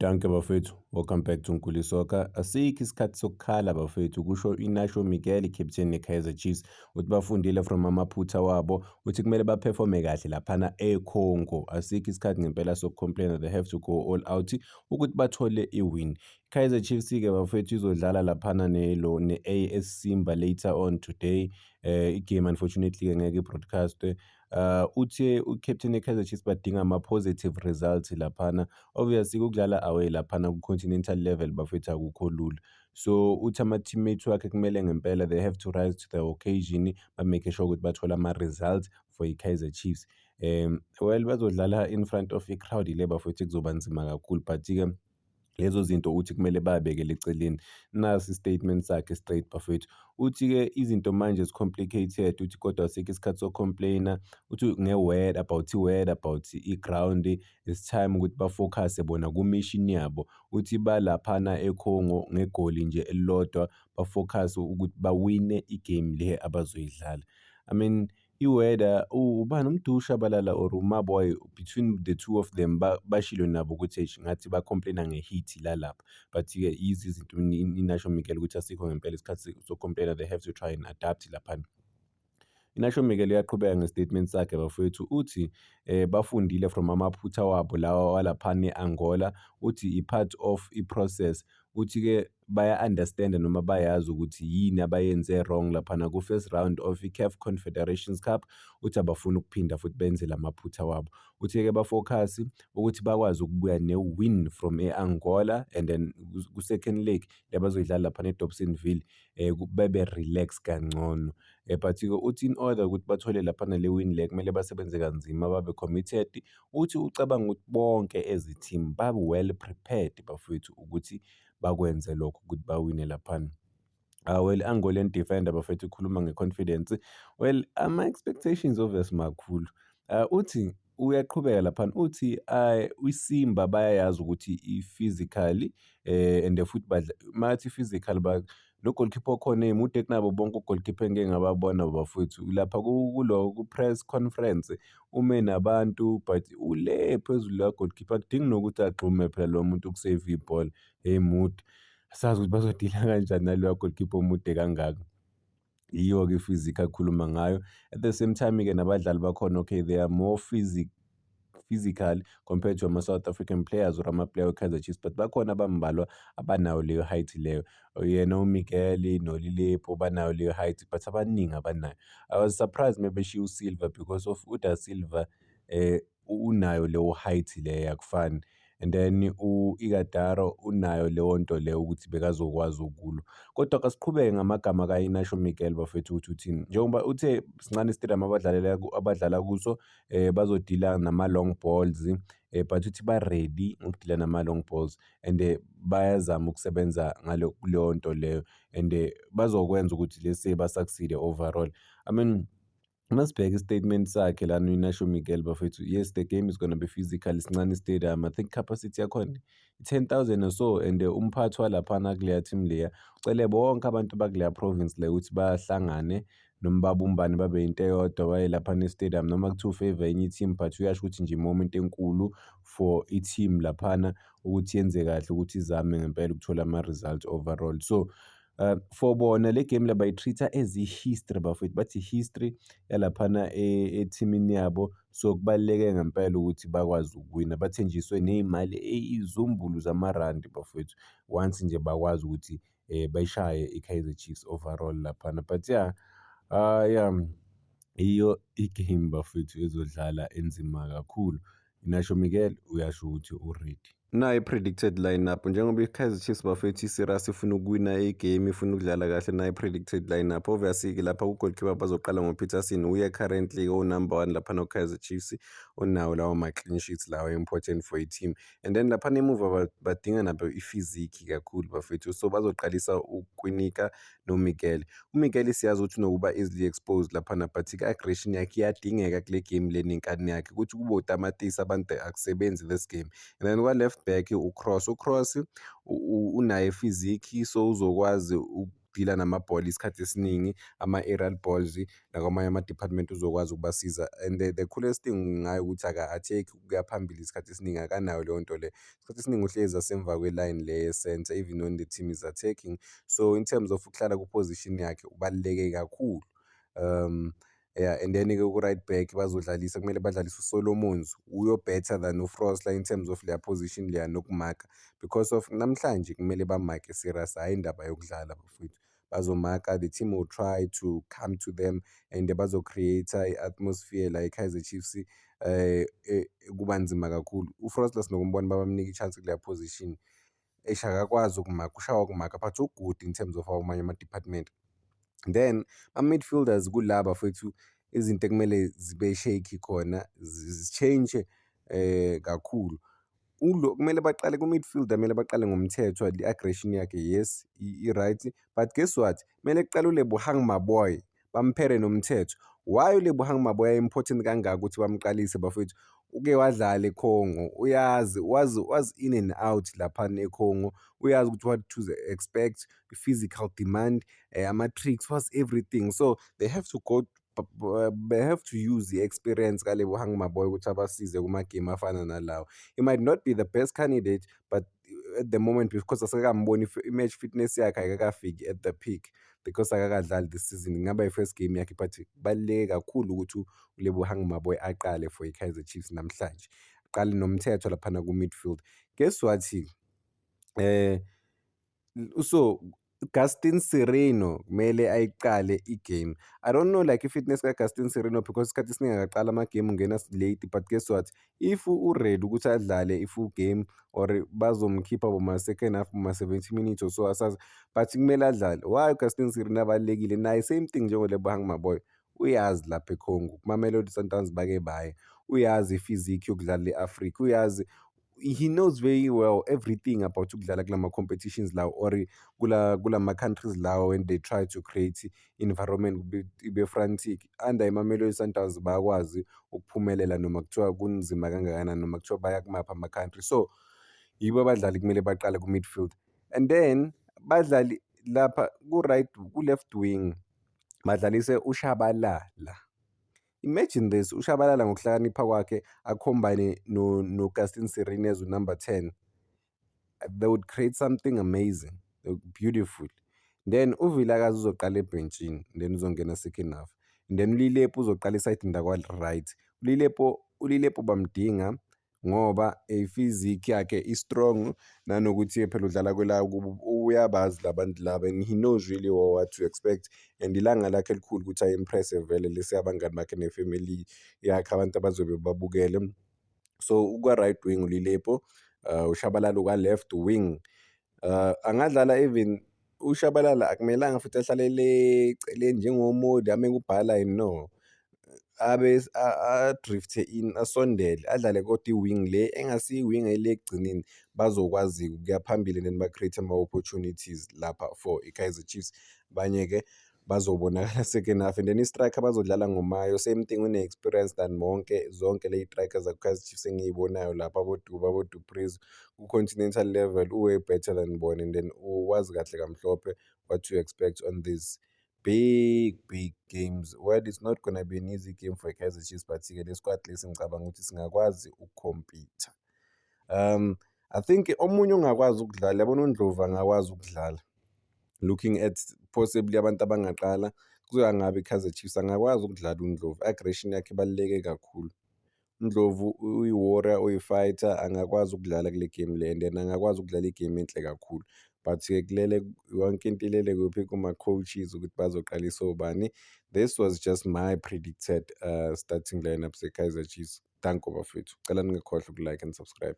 Danke bafethu, welcome back to Nkuli Soccer. Asikho isikhathi sokukhala bafethu, kusho Inacio Miguel, i-captain ne-Kaizer Chiefs, ukuthi bafundile from amaphutha wabo, ukuthi kumele baphefome kahle laphana eCongo. Asikho isikhathi ngempela sokucomplaina, they have to go all out ukuthi bathole i-win. Kaizer Chiefs-ke bafethu izodlala laphana ne-AS Simba later on today. I-game unfortunately ngeke i-broadcast. Uthi u-captain e-Kaizer Chiefs badinga ama-positive results laphana. Obviously ukudlala away laphana ku-continental level bafethu akukho lula. So uthi ama-teammates wakhe kumele ngempela they have to rise to the occasion, ba-make sure ukuthi bathola ama-results for i-Kaizer Chiefs. Well bazodlala in front of i-crowd le bafethu kuzoba nzima kakhulu, but-ke lezo zinto uthi kumele babekele eceleni. Nasi i-statement sakhe straight bafethu. Uthi-ke izinto manje zi-complicated, uthi kodwa asikho isikhathi sokcomplaina, uthi nge-word about i-ground, it's time ukuthi bafocus bona ku-mission yabo. Uthi balaphana eCongo ngegoli nje elilodwa, bafocus ukuthi bawine i-game le abazoyidlala. I mean i-weather ubani uMdusha balala or uMaboy, between the two of them bashilo nabo ukuthi ngathi bacomplaina nge-heat lalapha, but-ke yizo izinto Inacio Miguel ukuthi asikho ngempela isikhathi sokcomplaina, they have to try and adapt laphana. Inacio Miguel uyaqhubeka ngestatement sakhe bafethu, uthi bafundile from amaphutha wabo lawa walaphana e-Angola, uthi i-part of i-process. Uthi-ke baya-understand noma bayazi ukuthi yini abayenze wrong laphana ku-first round of i-CAF Confederations Cup. Uthi abafuna ukuphinda futhi benze lamaphutha wabo. Uthi-ke bafocus ukuthi bakwazi ukubuya ne-win from e-Angola, and then ku-second leg abazoyidlala laphana eDobsonville bebe relax kangcono. But-ke uthi in order ukuthi bathole laphana le-win le kumele basebenze kanzima, babe committed. Uthi ucabanga ukuthi bonke as i-team babe well prepared bafethu ukuthi bakwenze lokho ukuthi bawine laphana. Well, Angolan defender bafethu ukhuluma nge-confidence. Well, ama-expectations obvious makhulu. Uthi uyaqhubeka laphana, uthi iSimba bayayazi ukuthi i-physically and futhi mathi physical no-goalkeeper okhona emude kunabo bonke u-goalkeeper engike ngababona bafethu lapha ku-press conference ume nabantu, but ule phezulu la-goalkeeper akudingi nokuthi agxume phela lo muntu ukusave ibhola mude. Asazi ukuthi bazodila kanjani naloya goalkeeper omude kangaka. Yiyo-ke i-physical akhuluma ngayo. At the same time-ke nabadlali bakhona, okay, they are more physical compared to ama-South African players or ama-player we-Kaizer Chiefs, but bakhona abambalwa abanayo leyo height leyo. Yena uMiguel noLilepo banayo leyo height, but abaningi abanayo. I was surprised mebeshiya uSilva because of uDa Silva unayo leyo height leyo akufani, and then u-Ighodaro unayo leyo nto leyo ukuthi bekazokwazi ukulwa. Kodwa kasiqhubeke ngamagama ka-Inacio Miguel bafethu ukuthi uthini. Njengoba uthe Sincane Stadium abadlala kuso bazodila nama-long balls, but uthi ba-ready ukudila nama-long balls, and bayazama ukusebenza kuleyo nto leyo, and bazokwenza ukuthi lese ba-succeed overall. I mean masibheka i-statement sakhe lana u-Inacio Miguel bafethu, yes, the game is gonna be physical. Sincane Stadium, I think capacity yakhona 10,000 or so, and umphathi walaphana kuleya team leya ucele bonke abantu bakuleya province le ukuthi bahlangane noma babumbane babe into eyodwa baye laphana e-stadium, noma kuthiwa ufavor enye i-team, but uyasho ukuthi nje i-moment enkulu for i-team laphana ukuthi yenze kahle, ukuthi izame ngempela ukuthola ama-result overall. So for bona le game la bayi-treat-a as i-history bafethu, bathi history yalaphana ethimini yabo. So kubaluleke ngempela ukuthi bakwazi ukuwina, bathenjiswe ney'mali izumbulu zamarandi bafethu once nje bakwazi ukuthi bayishaye i-Kaizer Chiefs overall laphana. But yeah, iyo i-game bafethu ezodlala enzima kakhulu. Inacio Miguel uyasho ukuthi u-ready. Nayo i-predicted lineup njengoba i-Kaizer Chiefs bafethu i-serious ifuna ukuwina i-game, ifuna ukudlala kahle. Nayo i-predicted lineup obviously lapha ku-goalkeeper bazoqala ngoPeterson, uye currently o-number 1 lapha no-Kaizer Chiefs, unawo lawo ma-clean sheets lawo important for i-team, and then lapha emuva badinga nabo i-physique kakhulu bafethu. So bazoqalisa uKwinika noMiguel. uMiguel siyazi ukuthi unokuba easily exposed laphana, but i-aggression yakhe iyadingeka kule game le nenkani yakhe ukuthi kube utamatisi abantu akusebenzi this game. And then kwa-left back uCross unayo i-physique, so uzokwazi ukudila namabhola isikhathi esiningi, ama-aerial balls nakwamanye ama-department uzokwazi ukubasiza. And the coolest thing ngayo ukuthi aka-take ukuya phambili isikhathi esiningi, akanayo leyo nto leyo. Isikhathi esiningi uhlezi asemva kwe-line le ye-centre even when the team is attacking. So in terms of ukuhlala ku-position yakhe ubaluleke kakhulu. Yeah, and then-ke ku-right back bazodlalisa, kumele badlalise uSolomons, better than uFrosler in terms of their position leya nokumaka, because of namhlanje kumele bamake serious, hhayi indaba yokudlala bafowethu. Bazomaka, the team will try to come to them and bazo-create-a i-atmosphere la i-Kaizer Chiefs kuba nzima kakhulu. UFrosler sinokumbona babamnika i-chance kuleya position, akakwazi ukumaka, ushawa ukumaka but u-good in terms of amanye ama-department. Then ama-midfielders kulaba bafowethu izinto ekumele zibe shaky khona zitshentshe kakhulu. Kumele baqale ku-midfielder, kumele baqale ngomthetho, i-aggression yakhe yes i-right, but guess what, kumele kuqale uLebohang Maboy bamphere nomthetho. Why uLebohang Maboy important kangaka ukuthi bamqalise bafowethu? Uke wadlala eCongo, uyazi was in and out laphana eCongo, uyazi ukuthi what to expect, physical demand, ama-tricks, was everything. So they have to use the experience kaLebohang Maboy ukuthi abasize kuma-game afana nalawo. He might not be the best candidate, but at the moment, because asikamboni i-match fitness yakhe ayikakafiki at the peak, because akakadlali this season, ingaba i-first game yakhe, but kubaluleke kakhulu ukuthi uLebohang Maboy aqale for i-Kaizer Chiefs namhlanje, aqale nomthetho laphana ku-midfield. Guess what, so Gaston Sireno kumele ayiqale i-game. I don't know like i-fitness ka-Gaston Sireno, because isikhathi esiningi akaqala ama-game ungena late, but guess what, if u-ready ukuthi adlale i-full game or bazomkhipha boma-second half boma-70 minutes or so asazi, but kumele adlale. Why uGaston Sireno abalulekile? Naye same thing njengoLebohang Maboy, uyazi lapha eCongo kuma-Mamelodi Sundowns bake baye, uyazi i-physique yokudlala e-Africa, uyazi, he knows very well everything about ukudlala kulama competitions lawo or kulama countries lawo, when they try to create environment ibe frantic. Under iMamelodi Sundowns bayakwazi ukuphumelela noma kuthiwa kunzima kangakanani, noma kuthiwa baya kumaphi ama-country. So yibo abadlali kumele baqale ku-midfield, and then badlali lapha ku-left wing badlalise uShabalala. Imagine this, uShabalala ngokuhlakanipha kwakhe akhombane no-Gaston Sireno as number 10. They would create something amazing, beautiful. Then uVilakazi uzoqala ebhenchini, then uzongena second half. And then uLilepo uzoqala esayidini lakwa-right. uLilepo bamdinga ngoba physique yakhe i-strong, nanokuthi phela udlala kwela uyabazi labantu laba, and he knows really well what to expect. And ilanga lakhe elikhulu ukuthi ayi-impressive vele lesi abangani bakhe ne-family yakhe, abantu abazobe babukele. So ukwa-right wing uLilepo, uShabalala ukwa-left wing. Angadlala even uShabalala akumelanga futhi ahlalele eceleni njengoModi ame kubhala, no, abe a-drift in, asondele, adlale kodwa i-wing le engasiyo i-wing le ekugcineni, bazokwazi ukuya phambili and then ba-create ama-opportunities lapha for i-Kaizer Chiefs. Abanye-ke bazobonakala second half, and then i-striker bazodlala ngoMayo, same thing, une-experience than zonke le-strikers zaku-Kaizer Chiefs engiyibonayo lapha, aboDuba, aboDupreez ku-continental level, way better than bona, and then wazi kahle kamhlophe what to expect on these big games. Well, it's not gonna be an easy game for Kaizer Chiefs, but-ke le squad lesi ngicabanga ukuthi singakwazi ukukhompitha. I think omunye ongakwazi ukudlala, yabona uNdlovu angakwazi ukudlala, looking at possibly abantu abangaqala kuzoya ngabe i-Kaizer Chiefs angakwazi ukudlala uNdlovu. Aggression yakhe ibaluleke kakhulu. uNdlovu uyi-warrior, uyi-fighter, angakwazi ukudlala kule game le, and then angakwazi ukudlala igame enhle kakhulu. But-ke kulele yonke into ilele kuphi kuma-coaches ukuthi bazoqalisa obani. This was just my predicted starting lineup ze-Kaizer Chiefs. Danko bafethu, cela ningakhohlwa uku-like and subscribe.